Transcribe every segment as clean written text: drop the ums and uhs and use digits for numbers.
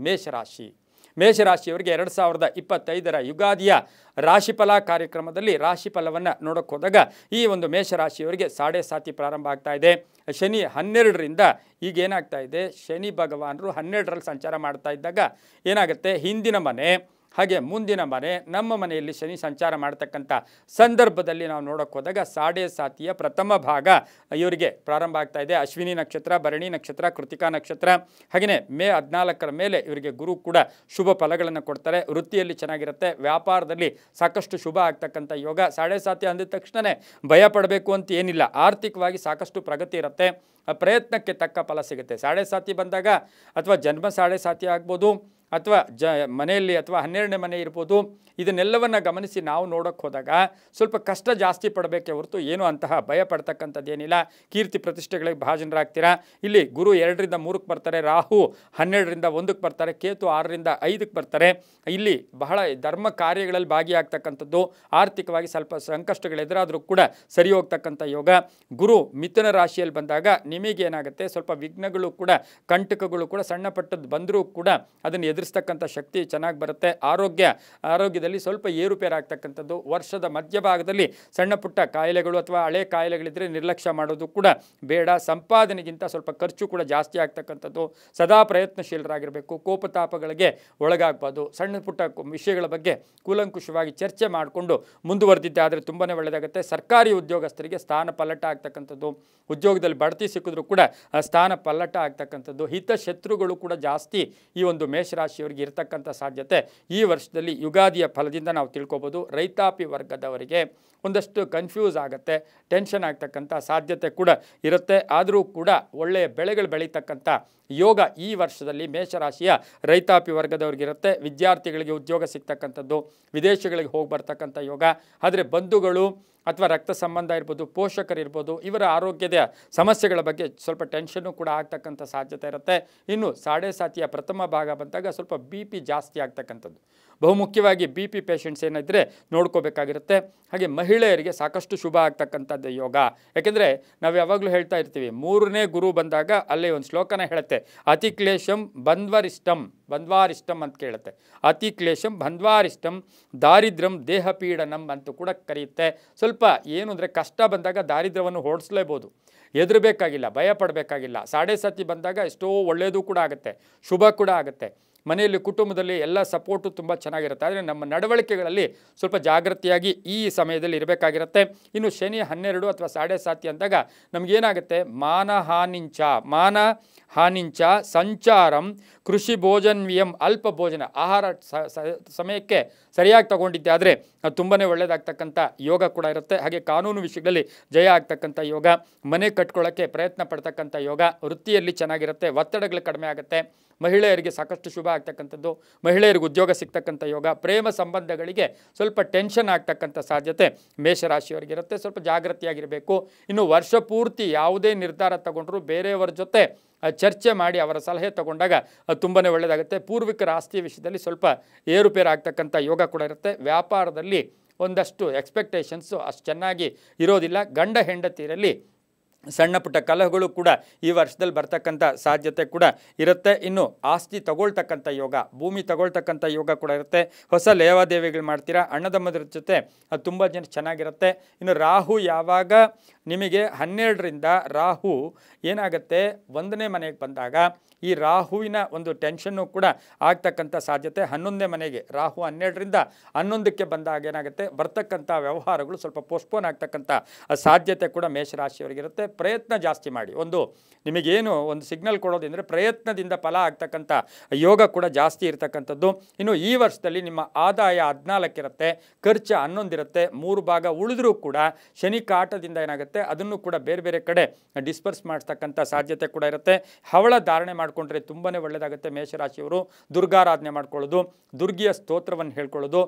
ಮೇಷರಾಶಿ. ಮೇಷರಾಶಿಯವರಿಗೆ 2025ರ ಯುಗಾದಿಯ ರಾಶಿಫಲ ಕಾರ್ಯಕ್ರಮದಲ್ಲಿ ರಾಶಿಫಲವನ್ನು ನೋಡೋಕೆ ಹೋದಾಗ ಈ ಒಂದು ಮೇಷರಾಶಿಯವರಿಗೆ ಸಾಡೆ ಸಾತಿ ಪ್ರಾರಂಭ ಆಗ್ತಾ ಇದೆ. ಶನಿ 12ರಿಂದ ಈಗ ಏನಾಗ್ತಾ ಇದೆ, ಶನಿ ಭಗವಾನರು 12ರಲ್ಲಿ ಸಂಚಾರ ಮಾಡ್ತಾ ಇದ್ದಾಗ ಏನಾಗುತ್ತೆ, ಹಿಂದಿನ ಮನೆ ಹಾಗೆ ಮುಂದಿನ ಮನೆ ನಮ್ಮ ಮನೆಯಲ್ಲಿ ಶನಿ ಸಂಚಾರ ಮಾಡ್ತಕ್ಕಂಥ ಸಂದರ್ಭದಲ್ಲಿ ನಾವು ನೋಡೋಕೆ ಹೋದಾಗ ಸಾಡೆ ಸಾತಿಯ ಪ್ರಥಮ ಭಾಗ ಇವರಿಗೆ ಪ್ರಾರಂಭ ಆಗ್ತಾ ಇದೆ. ಅಶ್ವಿನಿ ನಕ್ಷತ್ರ, ಭರಣಿ ನಕ್ಷತ್ರ, ಕೃತಿಕಾ ನಕ್ಷತ್ರ, ಹಾಗೆಯೇ ಮೇ 14ರ ಮೇಲೆ ಇವರಿಗೆ ಗುರು ಕೂಡ ಶುಭ ಫಲಗಳನ್ನು ಕೊಡ್ತಾರೆ. ವೃತ್ತಿಯಲ್ಲಿ ಚೆನ್ನಾಗಿರುತ್ತೆ, ವ್ಯಾಪಾರದಲ್ಲಿ ಸಾಕಷ್ಟು ಶುಭ ಆಗ್ತಕ್ಕಂಥ ಯೋಗ. ಸಾಡೆ ಸಾತಿ ಅಂದಿದ ತಕ್ಷಣವೇ ಭಯ ಪಡಬೇಕು ಅಂತ ಏನಿಲ್ಲ, ಆರ್ಥಿಕವಾಗಿ ಸಾಕಷ್ಟು ಪ್ರಗತಿ ಇರುತ್ತೆ, ಪ್ರಯತ್ನಕ್ಕೆ ತಕ್ಕ ಫಲ ಸಿಗುತ್ತೆ. ಸಾಡೆ ಸಾತಿ ಬಂದಾಗ ಅಥವಾ ಜನ್ಮ ಸಾಡೆ ಸಾತಿ ಆಗ್ಬೋದು ಅಥವಾ ಮನೆಯಲ್ಲಿ ಅಥವಾ 12ನೇ ಮನೆ ಇರ್ಬೋದು, ಇದನ್ನೆಲ್ಲವನ್ನು ಗಮನಿಸಿ ನಾವು ನೋಡೋಕ್ಕೆ ಹೋದಾಗ ಸ್ವಲ್ಪ ಕಷ್ಟ ಜಾಸ್ತಿ ಪಡಬೇಕೇ ಹೊರತು ಏನು ಅಂತಹ ಭಯ ಪಡ್ತಕ್ಕಂಥದ್ದೇನಿಲ್ಲ. ಕೀರ್ತಿ ಪ್ರತಿಷ್ಠೆಗಳಿಗೆ ಭಾಜನರಾಗ್ತೀರಾ. ಇಲ್ಲಿ ಗುರು 2ರಿಂದ 3ಕ್ಕೆ ಬರ್ತಾರೆ, ರಾಹು 12ರಿಂದ 1ಕ್ಕೆ ಬರ್ತಾರೆ, ಕೇತು 6ರಿಂದ 5ಕ್ಕೆ ಬರ್ತಾರೆ. ಇಲ್ಲಿ ಬಹಳ ಧರ್ಮ ಕಾರ್ಯಗಳಲ್ಲಿ ಭಾಗಿಯಾಗ್ತಕ್ಕಂಥದ್ದು, ಆರ್ಥಿಕವಾಗಿ ಸ್ವಲ್ಪ ಸಂಕಷ್ಟಗಳು ಎದುರಾದರೂ ಕೂಡ ಸರಿ ಹೋಗ್ತಕ್ಕಂಥ ಯೋಗ. ಗುರು ಮಿಥುನ ರಾಶಿಯಲ್ಲಿ ಬಂದಾಗ ನಿಮಗೇನಾಗುತ್ತೆ, ಸ್ವಲ್ಪ ವಿಘ್ನಗಳು ಕೂಡ ಕಂಟಕಗಳು ಕೂಡ ಸಣ್ಣ ಪಟ್ಟದ್ದು ಬಂದರೂ ಕೂಡ ಅದನ್ನು ಎದುರಿಸ್ತಕ್ಕಂಥ ಶಕ್ತಿ ಚೆನ್ನಾಗಿ ಬರುತ್ತೆ. ಆರೋಗ್ಯದಲ್ಲಿ ಸ್ವಲ್ಪ ಏರುಪೇರಾಗ್ತಕ್ಕಂಥದ್ದು. ವರ್ಷದ ಮಧ್ಯಭಾಗದಲ್ಲಿ ಸಣ್ಣ ಪುಟ್ಟ ಕಾಯಿಲೆಗಳು ಅಥವಾ ಹಳೆ ಕಾಯಿಲೆಗಳಿದ್ದರೆ ನಿರ್ಲಕ್ಷ್ಯ ಮಾಡೋದು ಕೂಡ ಬೇಡ. ಸಂಪಾದನೆಗಿಂತ ಸ್ವಲ್ಪ ಖರ್ಚು ಕೂಡ ಜಾಸ್ತಿ ಆಗ್ತಕ್ಕಂಥದ್ದು. ಸದಾ ಪ್ರಯತ್ನಶೀಲರಾಗಿರಬೇಕು, ಕೋಪತಾಪಗಳಿಗೆ ಒಳಗಾಗಬಾರ್ದು. ಸಣ್ಣ ಪುಟ್ಟ ವಿಷಯಗಳ ಬಗ್ಗೆ ಕೂಲಂಕುಷವಾಗಿ ಚರ್ಚೆ ಮಾಡಿಕೊಂಡು ಮುಂದುವರೆದಿದ್ದೆ ಆದರೆ ತುಂಬಾ ಒಳ್ಳೆಯದಾಗುತ್ತೆ. ಸರ್ಕಾರಿ ಉದ್ಯೋಗಸ್ಥರಿಗೆ ಸ್ಥಾನ ಪಲ್ಲಟ ಆಗ್ತಕ್ಕಂಥದ್ದು, ಉದ್ಯೋಗದಲ್ಲಿ ಬಡ್ತಿ ಸಿಕ್ಕಿದ್ರೂ ಕೂಡ ಸ್ಥಾನ ಪಲ್ಲಟ ಆಗ್ತಕ್ಕಂಥದ್ದು. ಹಿತಶತ್ರುಗಳು ಕೂಡ ಜಾಸ್ತಿ ಈ ಒಂದು ಮೇಷರಾಶಿಯವರಿಗೆ ಇರತಕ್ಕಂಥ ಸಾಧ್ಯತೆ ಈ ವರ್ಷದಲ್ಲಿ ಯುಗಾದಿಯ ಫಲದಿಂದ ನಾವು ತಿಳ್ಕೊಬೋದು. ರೈತಾಪಿ ವರ್ಗದವರಿಗೆ ಒಂದಷ್ಟು ಕನ್ಫ್ಯೂಸ್ ಆಗುತ್ತೆ, ಟೆನ್ಷನ್ ಆಗ್ತಕ್ಕಂಥ ಸಾಧ್ಯತೆ ಕೂಡ ಇರುತ್ತೆ. ಆದರೂ ಕೂಡ ಒಳ್ಳೆಯ ಬೆಳೆಗಳು ಬೆಳೀತಕ್ಕಂಥ ಯೋಗ ಈ ವರ್ಷದಲ್ಲಿ ಮೇಷರಾಶಿಯ ರೈತಾಪಿ ವರ್ಗದವ್ರಿಗಿರುತ್ತೆ. ವಿದ್ಯಾರ್ಥಿಗಳಿಗೆ ಉದ್ಯೋಗ ಸಿಗ್ತಕ್ಕಂಥದ್ದು, ವಿದೇಶಗಳಿಗೆ ಹೋಗಿ ಬರ್ತಕ್ಕಂಥ ಯೋಗ. ಆದರೆ ಬಂಧುಗಳು ಅಥವಾ ರಕ್ತ ಸಂಬಂಧ ಇರ್ಬೋದು, ಪೋಷಕರಿರ್ಬೋದು, ಇವರ ಆರೋಗ್ಯದ ಸಮಸ್ಯೆಗಳ ಬಗ್ಗೆ ಸ್ವಲ್ಪ ಟೆನ್ಷನ್ನು ಕೂಡ ಆಗ್ತಕ್ಕಂಥ ಸಾಧ್ಯತೆ ಇರುತ್ತೆ. ಇನ್ನು ಸಾಡೆ ಸಾತಿಯ ಪ್ರಥಮ ಭಾಗ ಬಂದಾಗ ಸ್ವಲ್ಪ BP ಜಾಸ್ತಿ ಆಗ್ತಕ್ಕಂಥದ್ದು, ಬಹುಮುಖ್ಯವಾಗಿ BP ಪೇಷಂಟ್ಸ್ ಏನಿದ್ರೆ ನೋಡ್ಕೋಬೇಕಾಗಿರುತ್ತೆ. ಹಾಗೆ ಮಹಿಳೆಯರಿಗೆ ಸಾಕಷ್ಟು ಶುಭ ಆಗ್ತಕ್ಕಂಥದ್ದು ಯೋಗ. ಯಾಕೆಂದರೆ ನಾವು ಯಾವಾಗಲೂ ಹೇಳ್ತಾ ಇರ್ತೀವಿ, 3ನೇ ಗುರು ಬಂದಾಗ ಅಲ್ಲೇ ಒಂದು ಶ್ಲೋಕನ ಹೇಳುತ್ತೆ, ಅತಿ ಕ್ಲೇಶಂ ಬಂಧ್ವರಿಷ್ಟಂ ಅಂತ ಕೇಳುತ್ತೆ. ಅತಿ ಕ್ಲೇಶಂ ಬಂಧ್ವಾರಿಷ್ಟಂ ದಾರಿದ್ರ್ಯಂ ದೇಹಪೀಡನಂ ಅಂತೂ ಕೂಡ ಕರೆಯುತ್ತೆ. ಸ್ವಲ್ಪ ಏನು ಅಂದರೆ ಕಷ್ಟ ಬಂದಾಗ ದಾರಿದ್ರ್ಯವನ್ನು ಓಡಿಸ್ಲೇಬೋದು, ಹೆದರಬೇಕಾಗಿಲ್ಲ, ಭಯ ಪಡಬೇಕಾಗಿಲ್ಲ. ಸಾಡೆ ಸಾತಿ ಬಂದಾಗ ಎಷ್ಟೋ ಒಳ್ಳೆಯದು ಕೂಡ ಆಗುತ್ತೆ, ಶುಭ ಕೂಡ ಆಗುತ್ತೆ. ಮನೆಯಲ್ಲಿ ಕುಟುಂಬದಲ್ಲಿ ಎಲ್ಲ ಸಪೋರ್ಟು ತುಂಬ ಚೆನ್ನಾಗಿರುತ್ತೆ. ಆದರೆ ನಮ್ಮ ನಡವಳಿಕೆಗಳಲ್ಲಿ ಸ್ವಲ್ಪ ಜಾಗೃತಿಯಾಗಿ ಈ ಸಮಯದಲ್ಲಿ ಇರಬೇಕಾಗಿರುತ್ತೆ. ಇನ್ನು ಶನಿ 12 ಅಥವಾ ಸಾಡೆ ಸಾತಿ ಅಂದಾಗ ನಮಗೇನಾಗುತ್ತೆ, ಮಾನ ಹಾನಿಂಚ ಸಂಚಾರಂ ಕೃಷಿ ಭೋಜನ್ವಿಯಂ ಅಲ್ಪ ಭೋಜನ, ಆಹಾರ ಸಮಯಕ್ಕೆ ಸರಿಯಾಗಿ ತಗೊಂಡಿದ್ದೆ ಆದರೆ ತುಂಬಾ ಒಳ್ಳೆಯದಾಗ್ತಕ್ಕಂಥ ಯೋಗ ಕೂಡ ಇರುತ್ತೆ. ಹಾಗೆ ಕಾನೂನು ವಿಷಯಗಳಲ್ಲಿ ಜಯ ಆಗ್ತಕ್ಕಂಥ ಯೋಗ, ಮನೆ ಕಟ್ಕೊಳ್ಳೋಕ್ಕೆ ಪ್ರಯತ್ನ ಪಡ್ತಕ್ಕಂಥ ಯೋಗ. ವೃತ್ತಿಯಲ್ಲಿ ಚೆನ್ನಾಗಿರುತ್ತೆ, ಒತ್ತಡಗಳು ಕಡಿಮೆ ಆಗುತ್ತೆ. ಮಹಿಳೆಯರಿಗೆ ಸಾಕಷ್ಟು ಶುಭ ಆಗ್ತಕ್ಕಂಥದ್ದು, ಮಹಿಳೆಯರಿಗೆ ಉದ್ಯೋಗ ಸಿಗ್ತಕ್ಕಂಥ ಯೋಗ. ಪ್ರೇಮ ಸಂಬಂಧಗಳಿಗೆ ಸ್ವಲ್ಪ ಟೆನ್ಷನ್ ಆಗ್ತಕ್ಕಂಥ ಸಾಧ್ಯತೆ ಮೇಷರಾಶಿಯವರಿಗಿರುತ್ತೆ, ಸ್ವಲ್ಪ ಜಾಗೃತಿಯಾಗಿರಬೇಕು. ಇನ್ನು ವರ್ಷ ಪೂರ್ತಿ ಯಾವುದೇ ನಿರ್ಧಾರ ತಗೊಂಡ್ರೂ ಬೇರೆಯವರ ಜೊತೆ ಚರ್ಚೆ ಮಾಡಿ ಅವರ ಸಲಹೆ ತಗೊಂಡಾಗ ತುಂಬಾ ಒಳ್ಳೆಯದಾಗುತ್ತೆ. ಪೂರ್ವಿಕರ ಆಸ್ತಿ ವಿಷಯದಲ್ಲಿ ಸ್ವಲ್ಪ ಏರುಪೇರು ಆಗ್ತಕ್ಕಂಥ ಯೋಗ ಕೂಡ ಇರುತ್ತೆ. ವ್ಯಾಪಾರದಲ್ಲಿ ಒಂದಷ್ಟು ಎಕ್ಸ್ಪೆಕ್ಟೇಷನ್ಸು ಅಷ್ಟು ಚೆನ್ನಾಗಿ ಇರೋದಿಲ್ಲ. ಗಂಡ ಹೆಂಡತಿಯರಲ್ಲಿ ಸಣ್ಣ ಪುಟ್ಟ ಕಲಹಗಳು ಕೂಡ ಈ ವರ್ಷದಲ್ಲಿ ಬರ್ತಕ್ಕಂಥ ಸಾಧ್ಯತೆ ಕೂಡ ಇರುತ್ತೆ. ಇನ್ನು ಆಸ್ತಿ ತಗೊಳ್ತಕ್ಕಂಥ ಯೋಗ, ಭೂಮಿ ತಗೊಳ್ತಕ್ಕಂಥ ಯೋಗ ಕೂಡ ಇರುತ್ತೆ. ಹೊಸ ಲೇವಾದೇವಿಗಳು ಮಾಡ್ತೀರಾ, ಅಣ್ಣದಮ್ಮದ್ರ ಜೊತೆ ಅದು ತುಂಬ ಚೆನ್ನಾಗಿರುತ್ತೆ. ಇನ್ನು ರಾಹು ಯಾವಾಗ ನಿಮಗೆ 12ರಿಂದ ರಾಹು ಏನಾಗುತ್ತೆ 1ನೇ ಮನೆಗೆ ಬಂದಾಗ ಈ ರಾಹುವಿನ ಒಂದು ಟೆನ್ಷನ್ನು ಕೂಡ ಆಗ್ತಕ್ಕಂಥ ಸಾಧ್ಯತೆ. 11ನೇ ಮನೆಗೆ ರಾಹು 12ರಿಂದ 11ಕ್ಕೆ ಬಂದಾಗ ಏನಾಗುತ್ತೆ, ಬರ್ತಕ್ಕಂಥ ವ್ಯವಹಾರಗಳು ಸ್ವಲ್ಪ ಪೋಸ್ಟ್ಪೋನ್ ಆಗ್ತಕ್ಕಂಥ ಸಾಧ್ಯತೆ ಕೂಡ ಮೇಷರಾಶಿಯವರಿಗಿರುತ್ತೆ. ಪ್ರಯತ್ನ ಜಾಸ್ತಿ ಮಾಡಿ, ನಿಮಗೇನು ಒಂದು ಸಿಗ್ನಲ್ ಕೊಡೋದಂದರೆ ಪ್ರಯತ್ನದಿಂದ ಫಲ ಆಗ್ತಕ್ಕಂಥ ಯೋಗ ಕೂಡ ಜಾಸ್ತಿ ಇರತಕ್ಕಂಥದ್ದು. ಇನ್ನು ಈ ವರ್ಷದಲ್ಲಿ ನಿಮ್ಮ ಆದಾಯ 14 ಇರುತ್ತೆ, ಖರ್ಚು 11 ಇರುತ್ತೆ. 3 ಭಾಗ ಉಳಿದ್ರೂ ಕೂಡ ಶನಿ ಕಾಟದಿಂದ ಏನಾಗುತ್ತೆ, ಅದನ್ನು ಕೂಡ ಬೇರೆ ಬೇರೆ ಕಡೆ ಡಿಸ್ಪರ್ಸ್ ಮಾಡ್ತಕ್ಕಂಥ ಸಾಧ್ಯತೆ ಕೂಡ ಇರುತ್ತೆ. ಹವಳ ಧಾರಣೆ ಮಾಡಿಕೊಂಡ್ರೆ ತುಂಬಾ ಒಳ್ಳೆಯದಾಗುತ್ತೆ. ಮೇಷರಾಶಿಯವರು ದುರ್ಗಾರಾಧನೆ ಮಾಡ್ಕೊಳ್ಳೋದು, ದುರ್ಗಿಯ ಸ್ತೋತ್ರವನ್ನು ಹೇಳ್ಕೊಳ್ಳೋದು,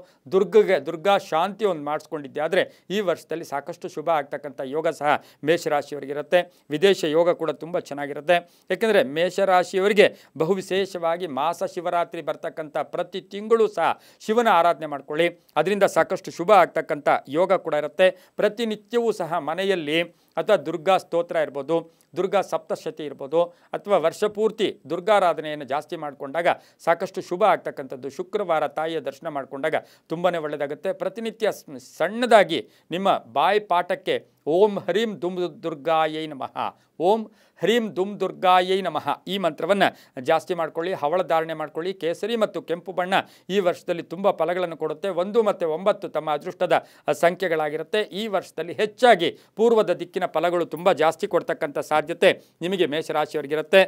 ದುರ್ಗಾ ಶಾಂತಿ ಒಂದು ಮಾಡಿಸ್ಕೊಂಡಿದ್ದೆ ಆದರೆ ಈ ವರ್ಷದಲ್ಲಿ ಸಾಕಷ್ಟು ಶುಭ ಆಗ್ತಕ್ಕಂಥ ಯೋಗ ಸಹ ಮೇಷರಾಶಿಯವರಿಗಿರುತ್ತೆ. ವಿದೇಶ ಯೋಗ ಕೂಡ ತುಂಬ ಚೆನ್ನಾಗಿರುತ್ತೆ. ಯಾಕೆಂದರೆ ಮೇಷರಾಶಿಯವರಿಗೆ ಬಹು ವಿಶೇಷವಾಗಿ ಮಾಸ ಶಿವರಾತ್ರಿ ಬರ್ತಕ್ಕಂಥ ಪ್ರತಿ ತಿಂಗಳು ಸಹ ಶಿವನ ಆರಾಧನೆ ಮಾಡ್ಕೊಳ್ಳಿ, ಅದರಿಂದ ಸಾಕಷ್ಟು ಶುಭ ಆಗ್ತಕ್ಕಂಥ ಯೋಗ ಕೂಡ ಇರುತ್ತೆ. ಪ್ರತಿನಿತ್ಯವೂ ಸಹ ಮನೆಯಲ್ಲಿ ಅಥವಾ ದುರ್ಗಾ ಸ್ತೋತ್ರ ಇರ್ಬೋದು, ದುರ್ಗಾ ಸಪ್ತಶತಿ ಇರ್ಬೋದು, ಅಥವಾ ವರ್ಷಪೂರ್ತಿ ದುರ್ಗಾರಾಧನೆಯನ್ನು ಜಾಸ್ತಿ ಮಾಡಿಕೊಂಡಾಗ ಸಾಕಷ್ಟು ಶುಭ ಆಗ್ತಕ್ಕಂಥದ್ದು. ಶುಕ್ರವಾರ ತಾಯಿಯ ದರ್ಶನ ಮಾಡಿಕೊಂಡಾಗ ತುಂಬಾ ಒಳ್ಳೆಯದಾಗುತ್ತೆ. ಪ್ರತಿನಿತ್ಯ ಸಣ್ಣದಾಗಿ ನಿಮ್ಮ ಬಾಯಿ ಪಾಠಕ್ಕೆ ಓಂ ಹ್ರೀಂ ದುಮ್ ದುರ್ಗಾಯೈ ನಮಃ, ಓಂ ಹ್ರೀಂ ದುಮ್ ದುರ್ಗಾಯೈ ನಮಃ ಈ ಮಂತ್ರವನ್ನು ಜಾಸ್ತಿ ಮಾಡ್ಕೊಳ್ಳಿ. ಹವಳ ಧಾರಣೆ ಮಾಡ್ಕೊಳ್ಳಿ. ಕೇಸರಿ ಮತ್ತು ಕೆಂಪು ಬಣ್ಣ ಈ ವರ್ಷದಲ್ಲಿ ತುಂಬ ಫಲಗಳನ್ನು ಕೊಡುತ್ತೆ. 1 ಮತ್ತು 9 ತಮ್ಮ ಅದೃಷ್ಟದ ಸಂಖ್ಯೆಗಳಾಗಿರುತ್ತೆ. ಈ ವರ್ಷದಲ್ಲಿ ಹೆಚ್ಚಾಗಿ ಪೂರ್ವದ ದಿಕ್ಕಿನ ಫಲಗಳು ತುಂಬ ಜಾಸ್ತಿ ಕೊಡ್ತಕ್ಕಂಥ ಸಾಧ್ಯತೆ ನಿಮಗೆ ಮೇಷರಾಶಿಯವರಿಗಿರುತ್ತೆ.